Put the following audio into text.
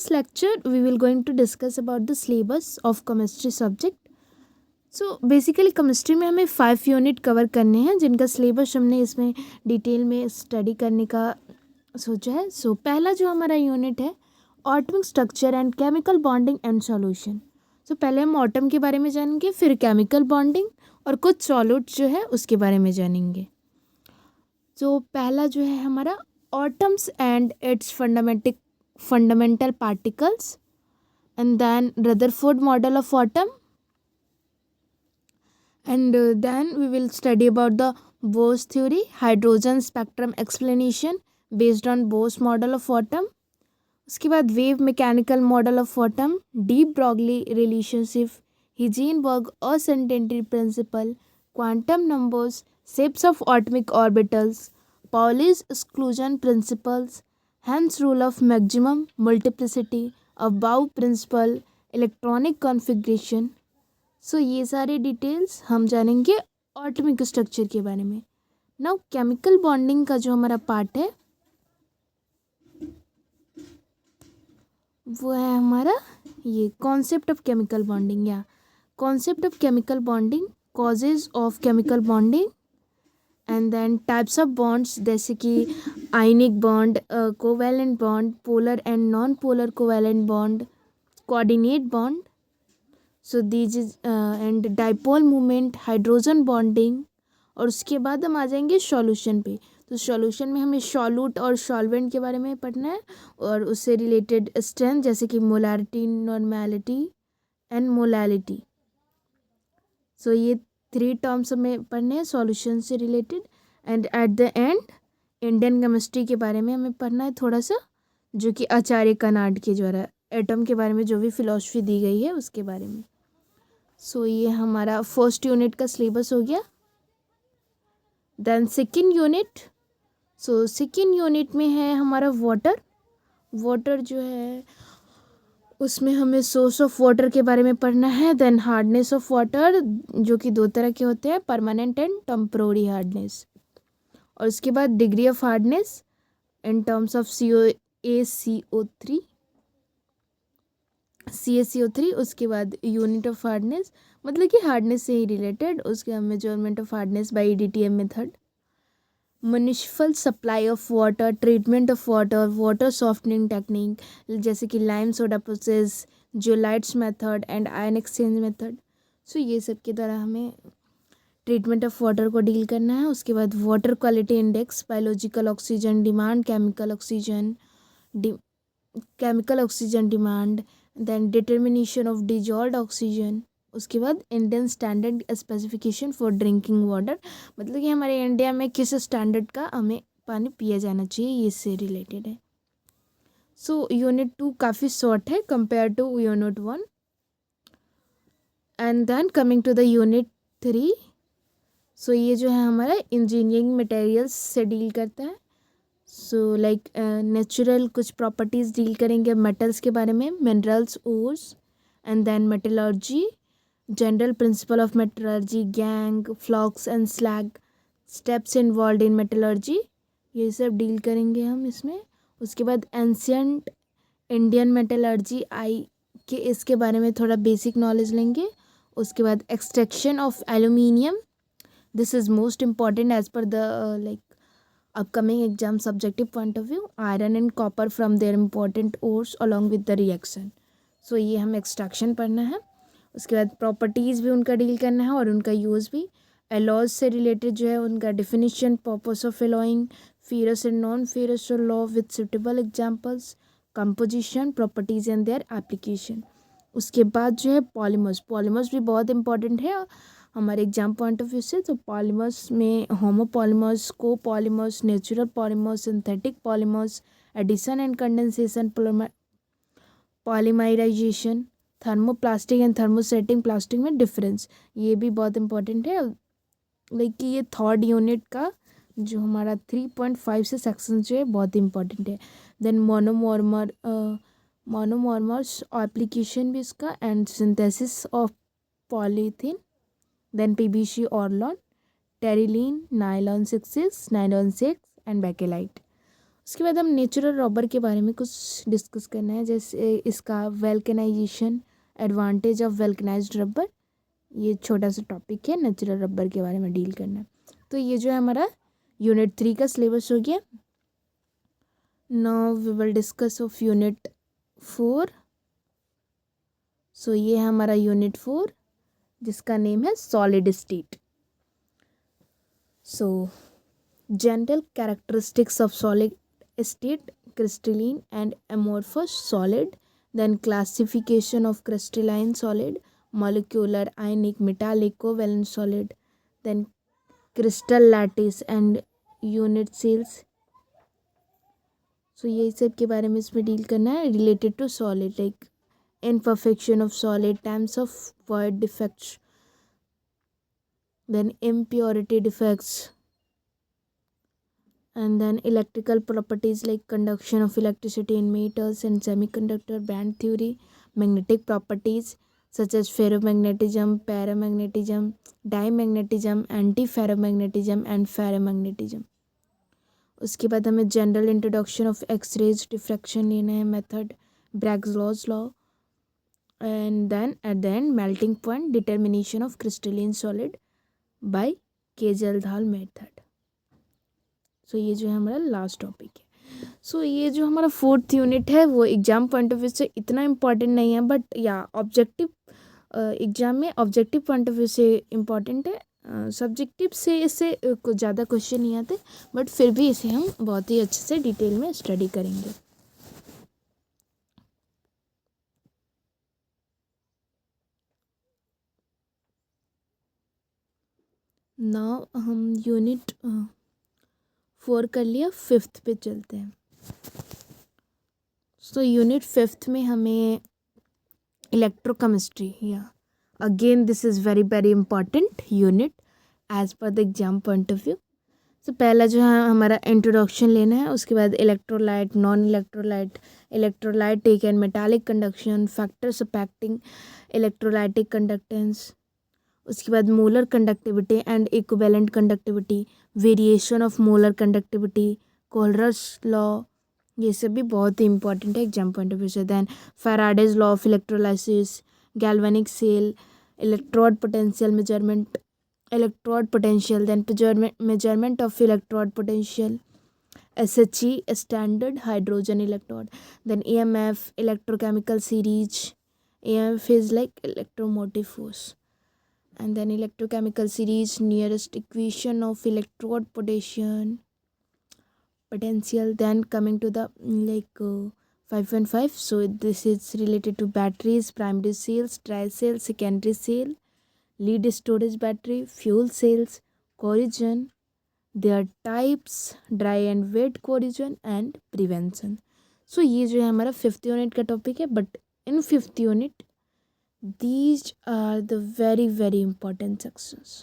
this lecture we will going to discuss about the syllabus of chemistry subject. So basically chemistry में हमें 5 unit cover करने हैं जिनका syllabus हमने इसमें डिटेल में स्टडी करने का सोचा है. सो पहला जो हमारा यूनिट है atomic structure and chemical bonding and solution. So पहले हम ऑटम के बारे में जानेंगे, फिर केमिकल बॉन्डिंग और कुछ सॉल्यूट जो है उसके बारे में जानेंगे. तो पहला जो है हमारा atoms and its fundamental particles, and then Rutherford model of atom, and then we will study about the Bose theory, hydrogen spectrum explanation based on Bose model of atom. उसके बाद wave mechanical model of atom, de Broglie relationship, Heisenberg uncertainty principle, quantum numbers, shapes of atomic orbitals, Pauli's exclusion principles, Hund's rule of maximum multiplicity, aufbau principle, electronic configuration. So ये सारे details हम जानेंगे atomic structure के बारे में. Now chemical bonding का जो हमारा पार्ट है वो है हमारा ये कॉन्सेप्ट ऑफ केमिकल बॉन्डिंग या concept of chemical bonding, causes of chemical bonding, and then types of bonds जैसे कि ionic bond, covalent bond, polar and non polar covalent bond, coordinate bond. So these is and dipole movement, hydrogen bonding. और उसके बाद हम आ जाएंगे solution पे. तो solution में हमें सॉल्यूट और सॉल्वेंट के बारे में पढ़ना है और उससे रिलेटेड स्ट्रेंथ जैसे कि मोलारिटी, नॉर्मेलिटी एंड मोलालिटी. सो ये 3 टर्म्स हमें पढ़ने हैं सॉल्यूशन से related. And eight the and Indian chemistry के बारे में हमें पढ़ना है थोड़ा सा, जो कि आचार्य कनाड के द्वारा एटम के बारे में जो भी फिलॉसफी दी गई है उसके बारे में. सो ये हमारा फर्स्ट यूनिट का सिलेबस हो गया. Then second unit. So second unit में है हमारा वाटर. वाटर जो है उसमें हमें सोर्स ऑफ वाटर के बारे में पढ़ना है. देन हार्डनेस ऑफ वाटर, जो कि 2 तरह के होते हैं, परमानेंट एंड टेम्पररी हार्डनेस. और उसके बाद degree of hardness in terms of CaCO3. उसके बाद यूनिट ऑफ हार्डनेस, मतलब कि हार्डनेस से ही रिलेटेड, उसके measurement of hardness by EDTM method, municipal supply of water, treatment of water, water softening technique जैसे कि lime soda process, zeolites method and ion exchange method. So ये सब के द्वारा हमें ट्रीटमेंट ऑफ वाटर को डील करना है. उसके बाद water quality index, biological oxygen demand, chemical oxygen demand, then determination of dissolved oxygen. उसके बाद Indian standard specification for drinking water, मतलब कि हमारे इंडिया में किस स्टैंडर्ड का हमें पानी पिया जाना चाहिए, ये इससे रिलेटेड है. सो यूनिट 2 काफ़ी शॉर्ट है compare to unit 1. And then coming to the unit 3. So ये जो है हमारा इंजीनियरिंग मटेरियल्स से डील करता है. सो लाइक नेचुरल कुछ प्रॉपर्टीज़ डील करेंगे मेटल्स के बारे में, minerals, ores, and then metallurgy, general principle of metallurgy, gangue, flux and slag, steps involve in metallurgy, ये सब डील करेंगे हम इसमें. उसके बाद एंशियंट इंडियन मेटलर्जी के इसके बारे में थोड़ा बेसिक नॉलेज लेंगे. उसके बाद extraction of aluminium, this is most important as per the like upcoming exam subjective point of view. Iron and copper from their important ores along with the reaction. So ये हम extraction पढ़ना है. उसके बाद properties भी उनका deal करना है और उनका यूज़ भी. एलॉज से रिलेटेड जो है उनका definition, purpose of alloying, ferrous and non ferrous law with suitable examples, composition, properties and their application. उसके बाद जो है पॉलीमर्स भी बहुत इंपॉर्टेंट है हमारे एग्जाम पॉइंट ऑफ व्यू से. तो पॉलीमर्स में homopolymers, copolymers, natural polymers, synthetic polymers, addition and condensation, polymerisation, thermoplastic and thermosetting plastic में डिफरेंस, ये भी बहुत इंपॉर्टेंट है. लाइक ये थर्ड यूनिट का जो हमारा 3.5 से सेक्शन जो है बहुत इंपॉर्टेंट है. देन मोनोमर्स एप्लीकेशन भी इसका, and synthesis of polythene, then PVC Orlon, Terylene, Nylon 6, Nylon 6 and Bakelite. उसके बाद हम नेचुरल रबर के बारे में कुछ डिस्कस करना है, जैसे इसका वेल्कनाइजेशन, एडवांटेज ऑफ वेल्कनाइज्ड रबर। ये छोटा सा टॉपिक है, नेचुरल रबर के बारे में डील करना है। तो ये जो है हमारा यूनिट 3 का सिलेबस हो गया। Now we will discuss of unit 4। So ये है हमारा यूनिट 4 जिसका नेम है solid state. So general characteristics of solid state, crystalline and amorphous solid, then classification of crystalline solid, molecular, ionic, metallic, covalent solid, then crystal lattice and unit cells. So यही सब के बारे में इसमें deal करना है, related to solid, like imperfection of solid, types of void defects, then impurity defects, and then electrical properties like conduction of electricity in metals and semiconductor, band theory, magnetic properties such as ferromagnetism, paramagnetism, dimagnetism, antiferromagnetism and ferromagnetism. उसके बाद हमें general introduction of X rays diffraction लेना है, method, Bragg's law, and then at the end melting point, determination of crystalline solid by Kjeldahl method. So ये जो है हमारा last topic है। सो ये जो हमारा 4th यूनिट है वो एग्ज़ाम पॉइंट ऑफ व्यू से इतना इम्पॉर्टेंट नहीं है, बट या ऑब्जेक्टिव एग्ज़ाम में ऑब्जेक्टिव पॉइंट ऑफ व्यू से इम्पॉर्टेंट है। सब्जेक्टिव से इससे कुछ ज़्यादा क्वेश्चन नहीं आते, बट फिर भी इसे हम बहुत ही अच्छे से डिटेल में स्टडी करेंगे। नाउ हम यूनिट 4 कर लिया, 5th पे चलते हैं। सो यूनिट 5th में हमें इलेक्ट्रोकेमिस्ट्री, या again this is very very important unit as per the exam point of view. So पहला जो है हमारा इंट्रोडक्शन लेना है, उसके बाद electrolyte, non electrolyte, electrolytic and metallic conduction, factors affecting electrolytic conductance, उसके बाद molar conductivity and equivalent conductivity, variation of molar conductivity, Kohlrausch's law, ये सब भी बहुत ही इंपॉर्टेंट है एग्जाम पॉइंट ऑफ व्यू से। Then Faraday's law of electrolysis, galvanic cell, electrode potential measurement, electrode potential, then measurement of electrode potential, SHE, standard hydrogen electrode, then EMF, electrochemical series. EMF is like electromotive force, and then electrochemical series, nearest equation of electrode potential. Then coming to the 5.5, so this is related to batteries, primary cells, tri cell, secondary cell, lead storage battery, fuel cells, corrosion, their types, dry and wet corrosion and prevention. So ये जो है हमारा 5th unit का topic है, but in 5th unit these are the very very important sections.